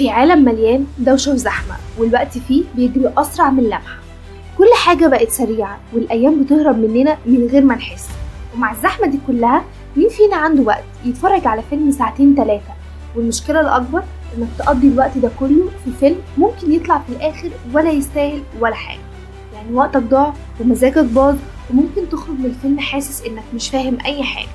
في عالم مليان دوشة وزحمة، والوقت فيه بيجري أسرع من لمحة. كل حاجة بقت سريعة والأيام بتهرب مننا من غير ما نحس. ومع الزحمة دي كلها مين فينا عنده وقت يتفرج على فيلم ساعتين 3؟ والمشكلة الأكبر إنك تقضي الوقت ده كله في فيلم ممكن يطلع في الآخر ولا يستاهل ولا حاجة. يعني وقتك ضاع ومزاجك باظ، وممكن تخرج من الفيلم حاسس إنك مش فاهم أي حاجة.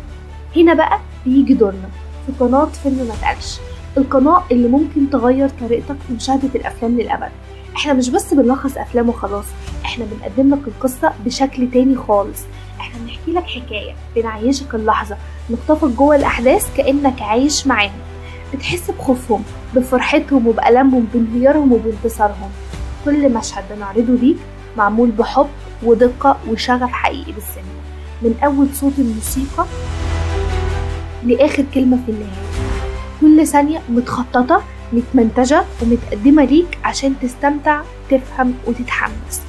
هنا بقى بيجي دورنا في قناة فيلم ما اتقالش، القناة اللي ممكن تغير طريقتك في مشاهدة الأفلام للأبد. احنا مش بس بنلخص أفلام وخلاص، احنا بنقدم لك القصة بشكل تاني خالص. احنا بنحكي لك حكاية، بنعيشك اللحظة، نخطفك جوه الأحداث كأنك عايش معاهم. بتحس بخوفهم، بفرحتهم وبألمهم، بانهيارهم وبانتصارهم. كل مشهد بنعرضه ليك معمول بحب ودقة وشغف حقيقي بالسينما، من أول صوت الموسيقى لآخر كلمة في النهاية. كل ثانية متخططة، متمنتجة ومتقدمة ليك عشان تستمتع، تفهم وتتحمس.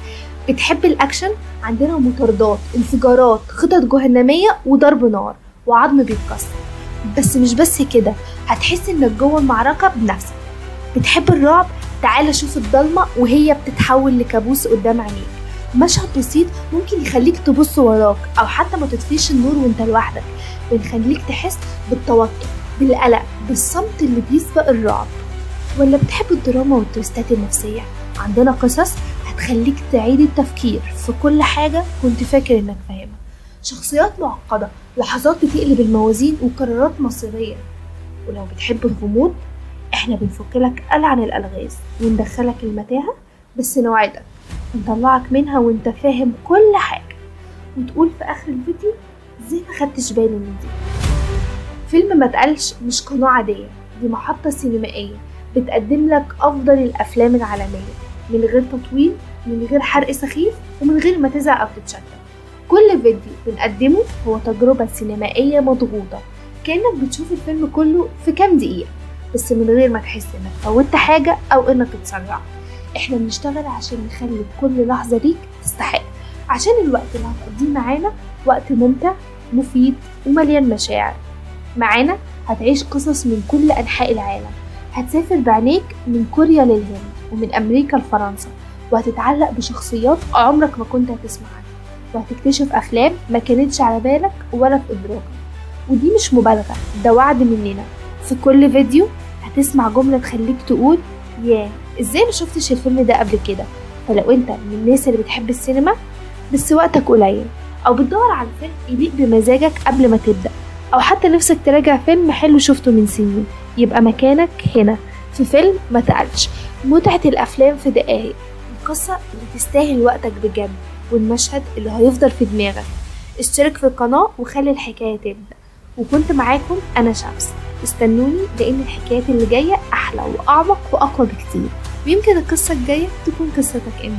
بتحب الأكشن؟ عندنا مطاردات، انفجارات، خطط جهنمية وضرب نار وعظم بيتكسر. بس مش بس كده، هتحس انك جوه المعركة بنفسك. بتحب الرعب؟ تعال شوف الضلمة وهي بتتحول لكابوس قدام عينيك. مشهد بسيط ممكن يخليك تبص وراك، او حتى ما تطفيش النور وانت لوحدك. بنخليك تحس بالتوتر، بالقلق، بالصمت اللي بيسبق الرعب. ولا بتحب الدراما والتويستات النفسية؟ عندنا قصص هتخليك تعيد التفكير في كل حاجة كنت فاكر انك فاهمها. شخصيات معقدة، لحظات بتقلب الموازين وقرارات مصيرية. ولو بتحب الغموض، احنا بنفك لك ألعن الألغاز وندخلك المتاهة، بس نوعدك نطلعك منها وانت فاهم كل حاجة، وتقول في آخر الفيديو ازاي ما خدتش بالي من دي. فيلم ما اتقالش مش قناة عادية، دي محطة سينمائية بتقدم لك أفضل الأفلام العالمية، من غير تطويل، من غير حرق سخيف، ومن غير ما تزهق أو تتشتت. كل فيديو بنقدمه هو تجربة سينمائية مضغوطة، كأنك بتشوف الفيلم كله في كام دقيقة، بس من غير ما تحس انك فوتت حاجة او انك اتسرعت. احنا بنشتغل عشان نخلي كل لحظة ليك تستحق، عشان الوقت اللي هتقضيه معانا وقت ممتع مفيد ومليان مشاعر. معانا هتعيش قصص من كل أنحاء العالم، هتسافر بعينيك من كوريا للهند ومن أمريكا لفرنسا، وهتتعلق بشخصيات عمرك ما كنت هتسمع عنها، وهتكتشف أفلام ما كانتش على بالك ولا في إدراكك. ودي مش مبالغة، ده وعد مننا. في كل فيديو هتسمع جملة تخليك تقول ياه ازاي ما شفتش الفيلم ده قبل كده. فلو انت من الناس اللي بتحب السينما بس وقتك قليل، او بتدور على فيلم يليق بمزاجك قبل ما تبدأ، او حتى نفسك تراجع فيلم حلو شفته من سنين، يبقى مكانك هنا في فيلم ما اتقالش. متعة الافلام في دقايق، القصة اللي تستاهل وقتك بجد، والمشهد اللي هيفضل في دماغك. اشترك في القناة وخلي الحكاية تبدأ. وكنت معاكم أنا شمس، استنوني لأن الحكايات اللي جاية أحلى وأعمق وأقوى بكتير، ويمكن القصة الجاية تكون قصتك انت.